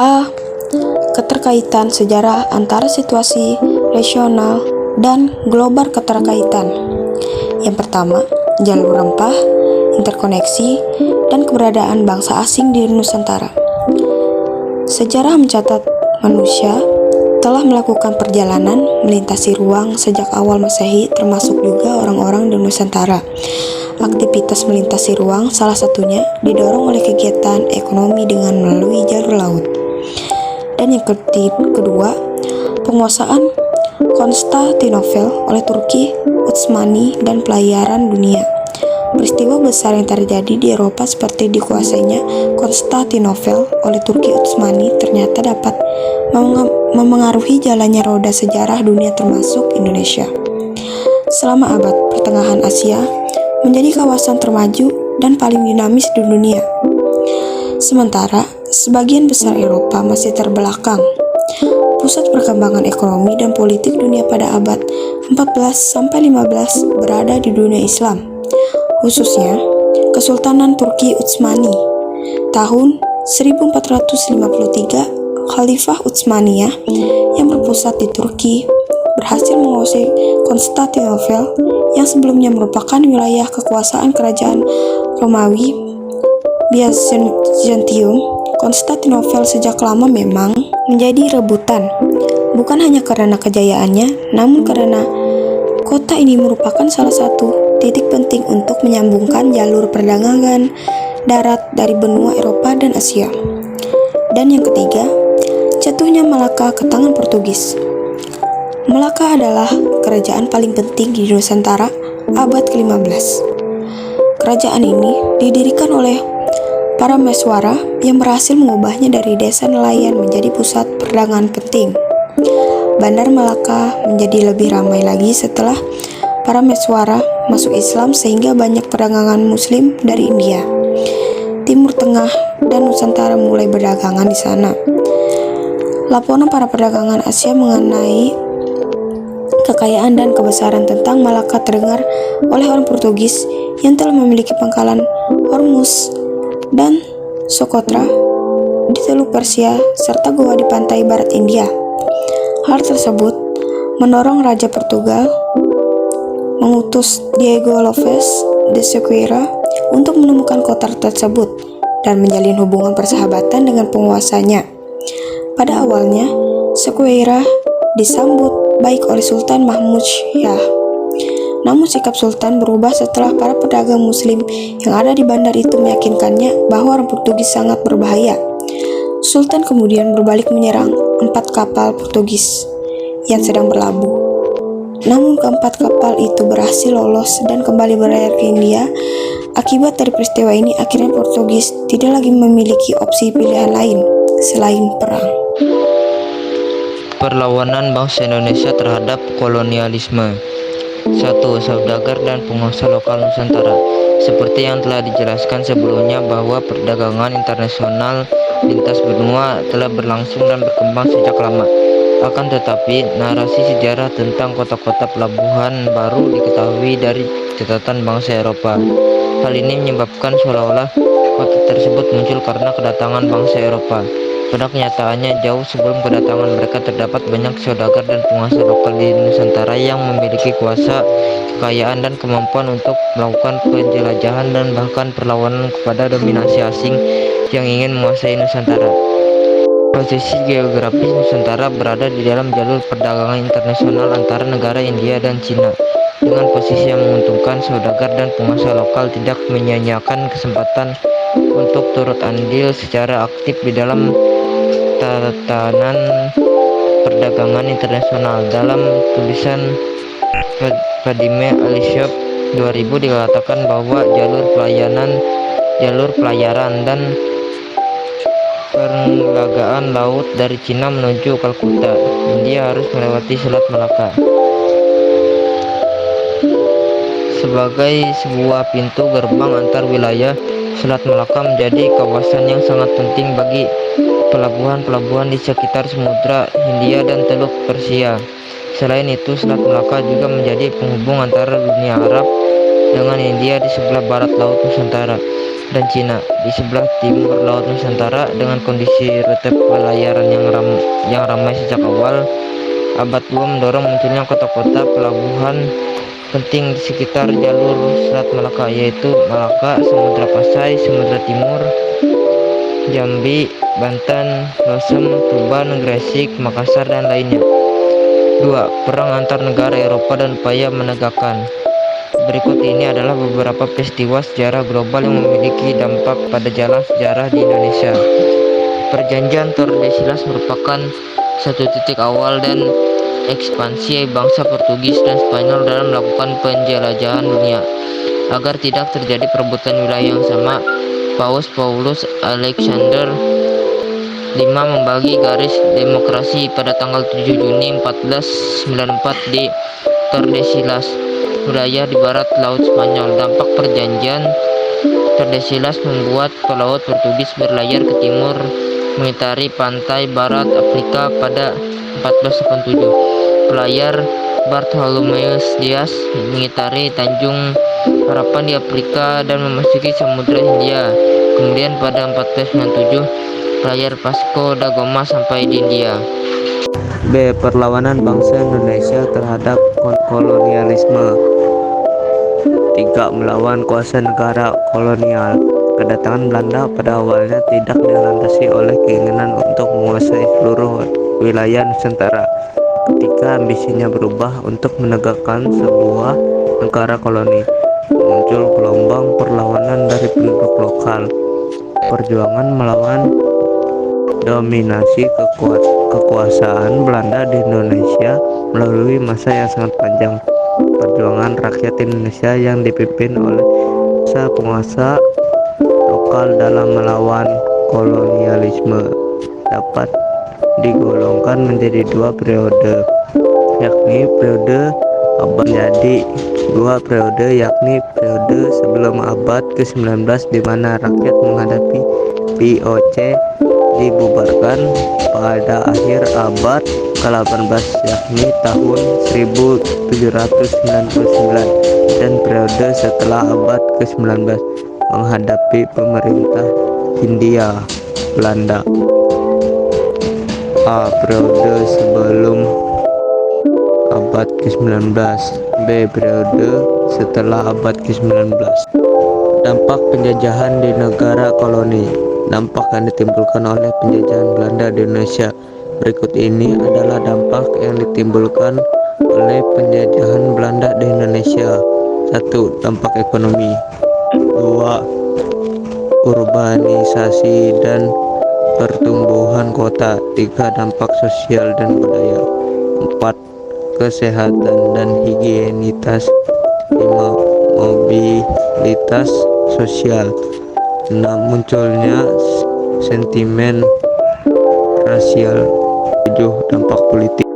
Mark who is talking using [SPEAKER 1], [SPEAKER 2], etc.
[SPEAKER 1] A. Keterkaitan sejarah antara situasi regional dan global keterkaitan. Yang pertama, jalur rempah, interkoneksi, dan keberadaan bangsa asing di Nusantara. Sejarah mencatat manusia telah melakukan perjalanan melintasi ruang sejak awal Masehi, termasuk juga orang-orang di Nusantara. Aktivitas melintasi ruang salah satunya didorong oleh kegiatan ekonomi dengan melalui jalur laut. Dan yang kedua, penguasaan Konstantinopel oleh Turki Utsmani dan pelayaran dunia. Peristiwa besar yang terjadi di Eropa seperti dikuasainya Konstantinopel oleh Turki Utsmani ternyata dapat memengaruhi jalannya roda sejarah dunia termasuk Indonesia. Selama abad pertengahan, Asia menjadi kawasan termaju dan paling dinamis di dunia. Sementara sebagian besar Eropa masih terbelakang. Pusat perkembangan ekonomi dan politik dunia pada abad 14-15 berada di dunia Islam, khususnya Kesultanan Turki Utsmani. Tahun 1453, Khalifah Utsmaniyah yang berpusat di Turki berhasil menguasai Konstantinopel yang sebelumnya merupakan wilayah kekuasaan kerajaan Romawi Byzantium. Konstantinopel sejak lama memang menjadi rebutan, bukan hanya karena kejayaannya, namun karena kota ini merupakan salah satu titik penting untuk menyambungkan jalur perdagangan darat dari benua Eropa dan Asia. Dan yang ketiga, jatuhnya Malaka ke tangan Portugis. Malaka adalah kerajaan paling penting di Nusantara abad ke-15. Kerajaan ini didirikan oleh para Meswara yang berhasil mengubahnya dari desa nelayan menjadi pusat perdagangan penting. Bandar Malaka menjadi lebih ramai lagi setelah para Meswara masuk Islam sehingga banyak perdagangan Muslim dari India, Timur Tengah, dan Nusantara mulai berdagangan di sana. Laporan para perdagangan Asia mengenai kekayaan dan kebesaran tentang Malaka terdengar oleh orang Portugis yang telah memiliki pangkalan Hormuz dan Socotra di Teluk Persia serta gua di pantai barat India. Hal tersebut mendorong Raja Portugal mengutus Diego Lopes de Sequeira untuk menemukan kota tersebut dan menjalin hubungan persahabatan dengan penguasanya. Pada awalnya, Sequeira disambut baik oleh Sultan Mahmud Shah. Namun sikap Sultan berubah setelah para pedagang Muslim yang ada di bandar itu meyakinkannya bahwa orang Portugis sangat berbahaya. Sultan kemudian berbalik menyerang 4 kapal Portugis yang sedang berlabuh. Namun keempat kapal itu berhasil lolos dan kembali berlayar ke India. Akibat dari peristiwa ini, akhirnya Portugis tidak lagi memiliki opsi pilihan lain selain perang.
[SPEAKER 2] Perlawanan bangsa Indonesia terhadap kolonialisme. 1. Saudagar dan pengusaha lokal Nusantara. Seperti yang telah dijelaskan sebelumnya bahwa perdagangan internasional lintas benua telah berlangsung dan berkembang sejak lama. Akan tetapi, narasi sejarah tentang kota-kota pelabuhan baru diketahui dari catatan bangsa Eropa. Hal ini menyebabkan seolah-olah kota tersebut muncul karena kedatangan bangsa Eropa. Pada kenyataannya, jauh sebelum kedatangan mereka terdapat banyak saudagar dan pengusaha lokal di Nusantara yang memiliki kuasa, kekayaan, dan kemampuan untuk melakukan penjelajahan dan bahkan perlawanan kepada dominasi asing yang ingin menguasai Nusantara. Posisi geografis Nusantara berada di dalam jalur perdagangan internasional antara negara India dan Cina. Dengan posisi yang menguntungkan, saudagar dan pengusaha lokal tidak menyia-nyiakan kesempatan untuk turut andil secara aktif di dalam tatanan perdagangan internasional. Dalam tulisan Fadime Alishab 2000 dikatakan bahwa jalur pelayaran dan perniagaan laut dari Cina menuju Kalkuta, India harus melewati Selat Malaka. Sebagai sebuah pintu gerbang antar wilayah, Selat Malaka menjadi kawasan yang sangat penting bagi pelabuhan-pelabuhan di sekitar Samudra Hindia dan Teluk Persia. Selain itu, Selat Malaka juga menjadi penghubung antara dunia Arab dengan India di sebelah barat Laut Nusantara. dan Cina di sebelah timur Laut Nusantara. Dengan kondisi rute pelayaran yang ramai sejak awal abad 2 mendorong munculnya kota-kota pelabuhan penting di sekitar jalur Selat Malaka, yaitu Malaka, Samudra Pasai, Samudra Timur, Jambi, Banten, Losem, Tuban, Gresik, Makassar, dan lainnya. 2. Perang antar negara Eropa dan upaya menegakkan. Berikut ini adalah beberapa peristiwa sejarah global yang memiliki dampak pada jalan sejarah di Indonesia. Perjanjian Tordesillas merupakan satu titik awal dan ekspansi bangsa Portugis dan Spanyol dalam melakukan penjelajahan dunia. Agar tidak terjadi perebutan wilayah yang sama, Paus Paulus Alexander V membagi garis demokrasi pada tanggal 7 Juni 1494 di Tordesillas, wilayah di barat Laut Spanyol. Dampak perjanjian Tordesillas membuat pelaut Portugis berlayar ke timur mengitari pantai barat Afrika pada 1487. Pelayar Bartholomeus Dias mengitari Tanjung Harapan di Afrika dan memasuki Samudra Hindia. Kemudian pada 1497, pelayar Vasco da Gama sampai di India. B. Perlawanan bangsa Indonesia terhadap kolonialisme. 3. Melawan kuasa negara kolonial. Kedatangan Belanda pada awalnya tidak dilandasi oleh keinginan untuk menguasai seluruh wilayah Nusantara. Ketika ambisinya berubah untuk menegakkan sebuah negara koloni, muncul gelombang perlawanan dari penduduk lokal. Perjuangan melawan dominasi kekuasaan Belanda di Indonesia melalui masa yang sangat panjang. Perjuangan rakyat Indonesia yang dipimpin oleh penguasa lokal dalam melawan kolonialisme dapat digolongkan menjadi dua periode, yakni periode abad jadi dua periode, yakni periode sebelum abad ke-19 di mana rakyat menghadapi VOC dibubarkan pada akhir abad ke-18, yakni tahun 1799, dan periode setelah abad ke-19 menghadapi pemerintah Hindia Belanda. A. Periode sebelum abad ke-19. B. Periode setelah abad ke-19. Dampak penjajahan di negara koloni. Dampak yang ditimbulkan oleh penjajahan Belanda di Indonesia. Berikut ini adalah dampak yang ditimbulkan oleh penjajahan Belanda di Indonesia. 1. Dampak ekonomi. 2. Urbanisasi dan pertumbuhan kota. 3. Dampak sosial dan budaya. 4. Kesehatan dan higienitas. 5. Mobilitas sosial. 6. Munculnya sentimen rasial. 7. Dampak politik.